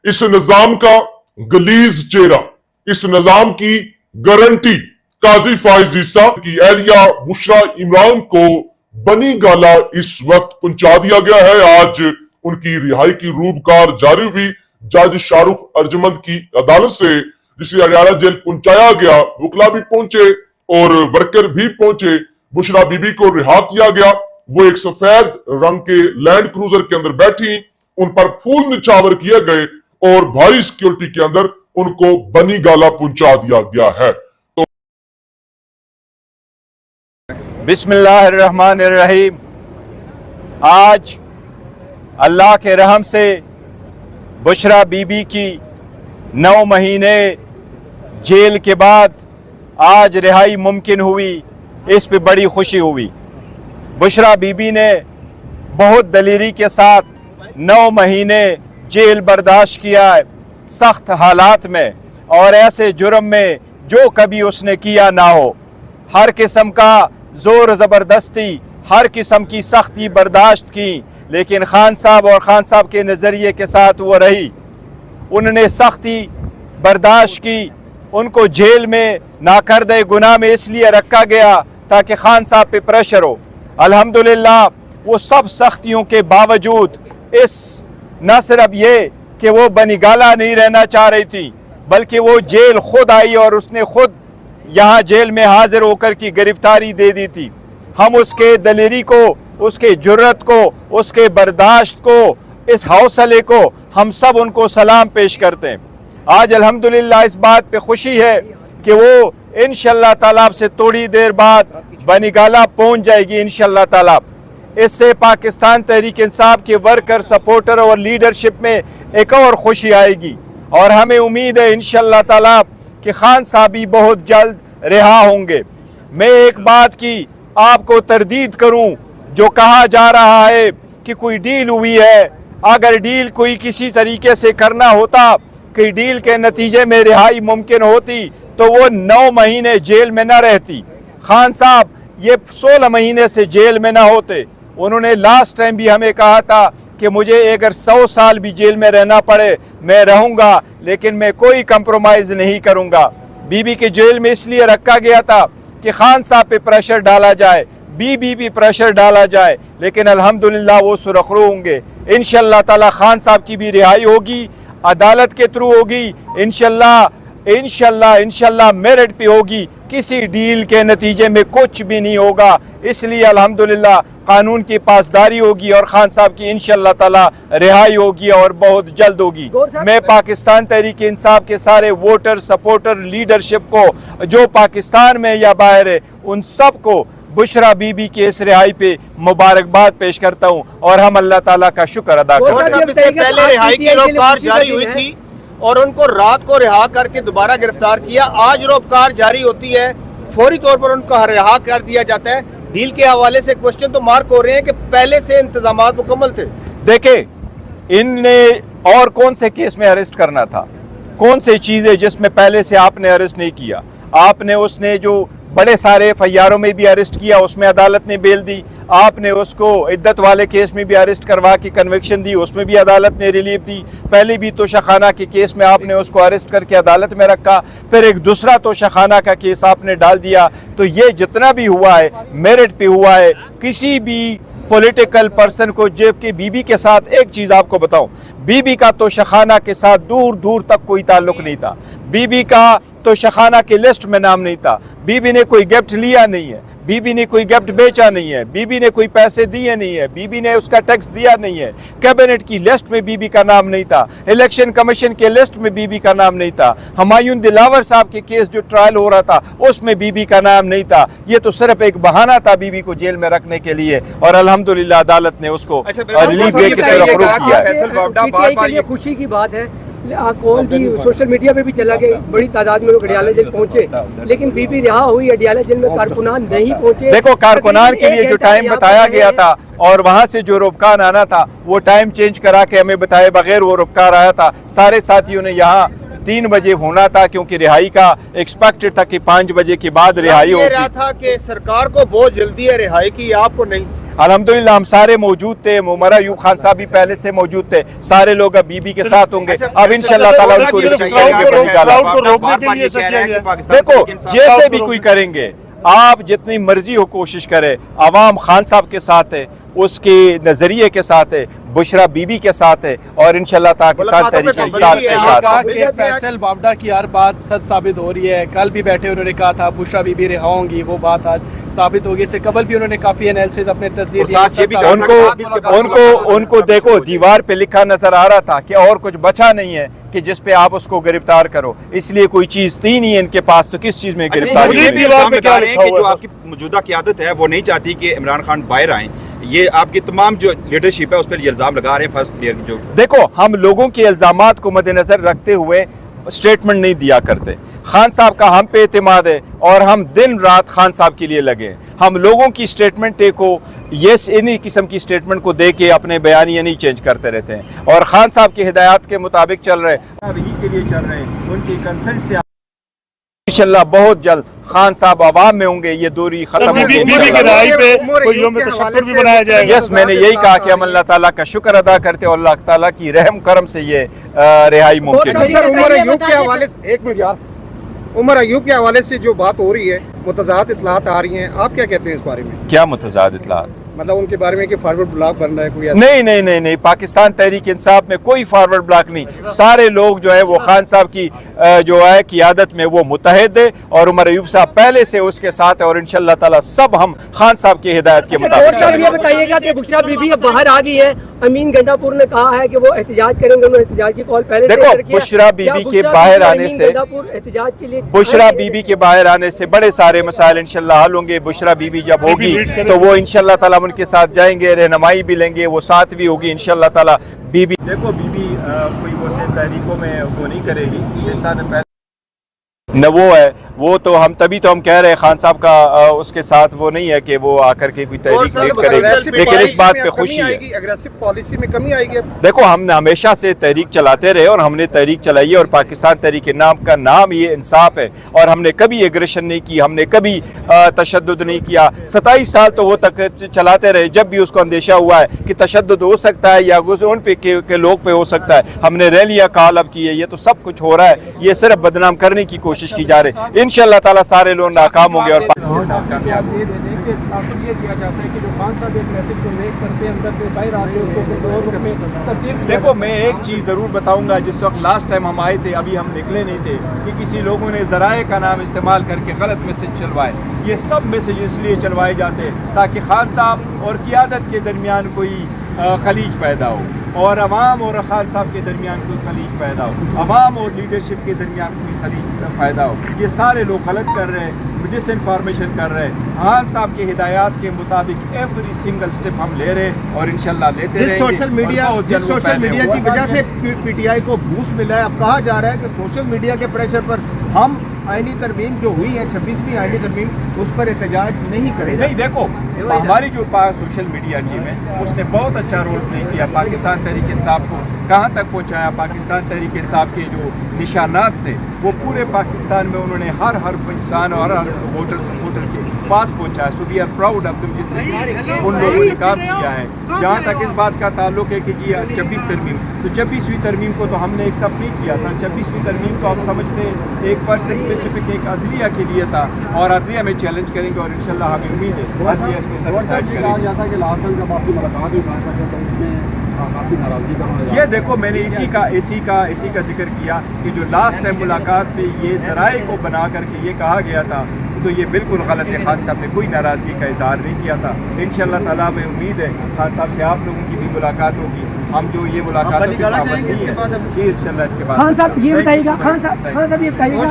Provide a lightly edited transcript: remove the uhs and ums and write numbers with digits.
इस निजाम का गलीज चेहरा, इस निजाम की गारंटी काजी फाइज ईसा की एहलिया बुशरा इमरान को बनी गाला इस वक्त पहुंचा दिया गया है। आज उनकी रिहाई की रूबकार जारी हुई। जज शाहरुख अर्जमंद की अदालत से जिसे अडयाला जेल पहुंचाया गया, वकला भी पहुंचे और वर्कर भी पहुंचे। बुशरा बीबी को रिहा किया गया। वो एक सफेद रंग के लैंड क्रूजर के अंदर बैठी, उन पर फूल निछावर किए गए और भारी सिक्योरिटी के अंदर उनको बनी गाला पहुंचा दिया गया है। तो बिस्मिल्लाहिर्रहमानिर्रहीम। आज अल्लाह के रहम से बुशरा बीबी की 9 महीने जेल के बाद आज रिहाई मुमकिन हुई। इस पे बड़ी खुशी हुई। बुशरा बीबी ने बहुत दलेरी के साथ 9 महीने जेल बर्दाश्त किया है, सख्त हालात में और ऐसे जुर्म में जो कभी उसने किया ना हो। हर किस्म का जोर ज़बरदस्ती, हर किस्म की सख्ती बर्दाश्त की, लेकिन खान साहब और खान साहब के नज़रिए के साथ वो रही। उन्होंने सख्ती बर्दाश्त की। उनको जेल में नाकर्दे गुनाह में इसलिए रखा गया ताकि खान साहब पे प्रेशर हो। अल्हम्दुलिल्लाह वो सब सख्तियों के बावजूद इस न सिर्फ ये कि वो बनीगाला नहीं रहना चाह रही थी, बल्कि वो जेल खुद आई और उसने खुद यहाँ जेल में हाजिर होकर की गिरफ्तारी दे दी थी। हम उसके दलेरी को, उसके जुर्रत को, उसके बर्दाश्त को, इस हौसले को हम सब उनको सलाम पेश करते हैं। आज अल्हम्दुलिल्लाह इस बात पे खुशी है कि वो इंशाअल्लाह ताला से थोड़ी देर बाद बनीगाला पहुंच जाएगी इंशाअल्लाह ताला। इससे पाकिस्तान तहरीक इंसाफ के वर्कर, सपोर्टर और लीडरशिप में एक और खुशी आएगी और हमें उम्मीद है इंशाअल्लाह ताला कि खान साहब भी बहुत जल्द रिहा होंगे। मैं एक बात की आपको तरदीद करूं, जो कहा जा रहा है कि कोई डील हुई है। अगर डील कोई किसी तरीके से करना होता कि डील के नतीजे में रिहाई मुमकिन होती तो वो 9 महीने जेल में न रहती। खान साहब ये 16 महीने से जेल में ना होते। उन्होंने लास्ट टाइम भी हमें कहा था कि मुझे अगर 100 साल भी जेल में रहना पड़े मैं रहूंगा, लेकिन मैं कोई कंप्रोमाइज़ नहीं करूंगा। बीबी के जेल में इसलिए रखा गया था कि खान साहब पे प्रेशर डाला जाए, बीबी भी प्रेशर डाला जाए, लेकिन अल्हम्दुलिल्लाह वो सुरखरू होंगे। इंशाअल्लाह ताला खान साहब की भी रिहाई होगी, अदालत के थ्रू होगी, इंशाअल्लाह मेरिट पे होगी। किसी डील के नतीजे में कुछ भी नहीं होगा। इसलिए अल्हम्दुलिल्लाह कानून की पासदारी होगी और खान साहब की इंशाअल्लाह ताला रिहाई होगी और बहुत जल्द होगी। मैं पाकिस्तान तहरीक इंसाफ के सारे वोटर, सपोर्टर, लीडरशिप को जो पाकिस्तान में या बाहर है, उन सब को बुशरा बीबी के इस रिहाई पे मुबारकबाद पेश करता हूँ और हम अल्लाह ताला का शुक्र अदा करते हैं। इससे पहले रिहाई की रोककार जारी हुई थी और उनको रात को रिहा करके दोबारा गिरफ्तार किया। आज रोककार जारी होती है, फौरी तौर पर उनको रिहा कर दिया जाता है। डील के हवाले से क्वेश्चन तो मार्क हो रहे हैं कि पहले से इंतजामात मुकम्मल थे। देखे, इनने और कौन से केस में अरेस्ट करना था, कौन से चीजें जिसमें पहले से आपने अरेस्ट नहीं किया। आपने उसने जो बड़े सारे एफआईआरों में भी अरेस्ट किया, उसमें अदालत ने बेल दी। आपने उसको इद्दत वाले केस में भी अरेस्ट करवा के कन्विक्शन दी, उसमें भी अदालत ने रिलीफ दी। पहले भी तोशाखाना के केस में आपने उसको अरेस्ट करके अदालत में रखा, फिर एक दूसरा तोशाखाना का केस आपने डाल दिया। तो ये जितना भी हुआ है मेरिट पे हुआ है। किसी भी पॉलिटिकल पर्सन को जबकि बीबी के साथ एक चीज़ आपको बताऊं, बीबी का तोशाखाना के साथ दूर दूर तक कोई ताल्लुक नहीं था। बीबी का तोशाखाना के लिस्ट में नाम नहीं था। बीबी ने कोई गिफ्ट लिया नहीं है, बीबी ने कोई गिफ्ट बेचा नहीं है, बीबी ने कोई पैसे दिए नहीं है, बीबी ने उसका टैक्स दिया नहीं है। कैबिनेट की लिस्ट में बीबी का नाम नहीं था, इलेक्शन कमीशन के लिस्ट में बीबी का नाम नहीं था, हुमायूं दिलावर साहब के केस जो ट्रायल हो रहा था उसमें बीबी का नाम नहीं था। ये तो सिर्फ एक बहाना था बीबी को जेल में रखने के लिए और अल्हम्दुलिल्लाह अदालत ने उसको रिलीफ दे के सिर्फ किया है। खुशी की बात है। कॉल भी सोशल मीडिया पे भी चला गया, बड़ी तादाद में लोग अडयाला जेल पहुंचे, लेकिन बीबी रिहा हुई। अडयाला जेल में कारकुनान नहीं पहुंचे। देखो, कारकुनान के लिए जो टाइम बताया गया था और वहां से जो रुपकार आना था वो टाइम चेंज करा के हमें बताए बगैर वो रुपकार आया था। सारे साथियों ने यहाँ 3 बजे होना था क्योंकि रिहाई का एक्सपेक्टेड था कि 5 बजे के बाद रिहाई होगी। रहा था कि सरकार को बहुत जल्दी है रिहाई की, आपको नहीं। अल्हम्दुलिल्लाह हम सारे मौजूद थे, उमर अयूब खान साहब भी पहले से मौजूद थे, सारे लोग अब बीबी के साथ होंगे। अब इंशाल्लाह ताला उनको रिसीव करेंगे बनी गाला। देखो जैसे भी कोई करेंगे, आप जितनी मर्जी हो कोशिश करें, आवाम खान साहब के साथ है, उसके नजरिए के साथ है, बुशरा बीबी के साथ है और इंशाल्लाह पाकिस्तान तहरीक इंसाफ के साथ कहा है। कि फैसल बावडा की हर बात सच साबित हो रही है। कल भी बैठे उन्होंने कहा था बुशरा बीबी रिहा होंगी, वो बात आज साबित हो गई। इससे कबल भी उन्होंने काफी एनालिसिस अपने तस्दीर उनको देखो दीवार पे लिखा नजर आ रहा था कि और कुछ बचा नहीं है कि जिस पे आप उसको गिरफ्तार करो, इसलिए कोई चीज थी नहीं है इनके पास, तो किस चीज में गिरफ्तार जो आपकी मौजूदा क़यादत है वो नहीं चाहती कि इमरान खान बाहर आए, ये आपकी तमाम जो लीडरशिप है उस पर इल्ज़ाम लगा रहे हैं फर्स्ट ईयर जो। देखो हम लोगों के इल्जामात को मद्देनजर रखते हुए स्टेटमेंट नहीं दिया करते। खान साहब का हम पे एतमाद है और हम दिन रात खान साहब के लिए लगे। हम लोगों की स्टेटमेंट को इन्हीं किस्म की स्टेटमेंट को दे के अपने बयानियाँ नहीं चेंज करते रहते हैं और खान साहब की हिदायत के मुताबिक चल रहे हैं, के लिए चल रहे हैं, उनकी कंसेंट से इंशाल्लाह बहुत जल्द खान साहब आवाम में होंगे, ये दूरी खत्म होगी। यस, मैंने यही कहा कि हम अल्लाह ताला का शुक्र अदा करते और अल्लाह ताला की रहम करम से ये रिहाई मुमकिन है। सर उमर अयूब के हवाले से एक मिनट यार, उमर अयूब के हवाले से जो बात हो रही है, मुतज़ाद इत्तलात आ रही हैं, आप क्या कहते हैं इस बारे में? क्या मुतज़ाद इत्तलात? मतलब उनके बारे में कि फॉरवर्ड ब्लॉक बन रहा है कोई? नहीं, पाकिस्तान तहरीक इंसाफ में कोई फॉरवर्ड ब्लॉक नहीं। सारे लोग जो है वो खान साहब की जो है क़यादत में वो मुतहद है और उमर अयूब साहब पहले से उसके साथ है और इंशाल्लाह ताला सब हम खान साहब की हिदायत के मुताबिक। ये बताइएगा कि बुशरा बीबी अब बाहर आ गई है, अमीन गंडापुर ने कहा है कि वो एहतजाज करेंगे, उन्होंने एहतजाज की कॉल पहले देखो बुशरा बीबी के बाहर आने से, एहतजाज के लिए बुशरा बीबी के बाहर आने से बड़े सारे मसाइल इंशाल्लाह हल होंगे। बुशरा बीबी जब होगी तो वो इंशाल्लाह ताला उनके साथ जाएंगे, रहनुमाई भी लेंगे, वो साथ भी होगी इंशाल्लाह ताला। बीबी देखो बीबी कोई वो तहरीकों में वो नहीं करेगी, जैसा न वो है, वो तो हम तभी तो हम कह रहे हैं खान साहब का उसके साथ वो नहीं है कि वो आकर के कोई तहरीक लीड करेगी, लेकिन इस बात पे खुशी है। एग्रेसिव पॉलिसी में कमी आएगी। देखो हमने हमेशा से तहरीक चलाते रहे और हमने तहरीक चलाई है और पाकिस्तान तहरीक नाम का नाम ये इंसाफ है और हमने कभी एग्रेशन नहीं की, हमने कभी तशद्दुद नहीं किया। 27 साल तो वो तक चलाते रहे, जब भी उसको अंदेशा हुआ है कि तशद्दुद हो सकता है या उन पे के लोग पे हो सकता है, हमने रैलियां कॉल अप की है। ये तो सब कुछ हो रहा है, ये सिर्फ बदनाम करने की कोशिश की जा रही है। इंशाल्लाह ताला सारे लोग नाकाम होंगे और देखो मैं एक चीज़ ज़रूर बताऊंगा, जिस वक्त लास्ट टाइम हम आए थे, अभी हम निकले नहीं थे कि किसी लोगों ने ज़राए का नाम इस्तेमाल करके गलत मैसेज चलवाए। ये सब मैसेज इसलिए चलवाए जाते हैं ताकि खान साहब और क़यादत के दरमियान कोई खलीज पैदा हो और अवाम और खान साहब के दरमियान कोई खलीज पैदा हो, अवाम और लीडरशिप के दरमियान कोई खलीज पैदा हो। ये सारे लोग गलत कर रहे हैं, डिस इन्फॉर्मेशन कर रहे हैं। खान साहब की हिदायत के मुताबिक एवरी सिंगल स्टेप हम ले रहे हैं और इंशाल्लाह लेते रहेंगे। सोशल मीडिया की वजह से पीटीआई को बूस्ट मिला है। अब कहा जा रहा है कि सोशल मीडिया के प्रेशर पर हम आईनी तरमीम जो हुई है 26वीं आईनी तरमीम उस पर एहतजाज नहीं करेंगे। नहीं देखो हमारी जो सोशल मीडिया टीम है उसने बहुत अच्छा रोल प्ले किया, पाकिस्तान तहरीक इंसाफ को कहाँ तक पहुँचाया। पाकिस्तान तहरीक इंसाफ के जो निशानात थे वो पूरे पाकिस्तान में उन्होंने हर इंसान और हर वोटर सपोर्टर के पास पहुँचाया। So we are proud of तुम जिस तरीके उन लोगों ने काम किया है। जहाँ तक इस बात का ताल्लुक है कि जी 26 तरमीम, तो 26वीं तरमीम को तो हमने एक्सेप्ट नहीं किया था। 26वीं तरमीम को आप समझते एक पर्सन स्पेसिफिक एक अदलिया के लिए था और अदलिया में चैलेंज करेंगे और इंशाल्लाह हमें उम्मीद है अदलिया इसको सैटिस्फाइड करेगी। ये देखो मैंने इसी का जिक्र किया कि जो लास्ट टाइम मुलाकात पे ये ज़राए को बना करके ये कहा गया था तो ये बिल्कुल गलत है। खान साहब ने कोई नाराज़गी का इजहार नहीं किया था। इंशाल्लाह ताला में उम्मीद है खान साहब से आप लोगों की भी मुलाकात होगी। हम जो ये मुलाकात जी इंशाल्लाह इसके बाद खान साहब ये बताइएगा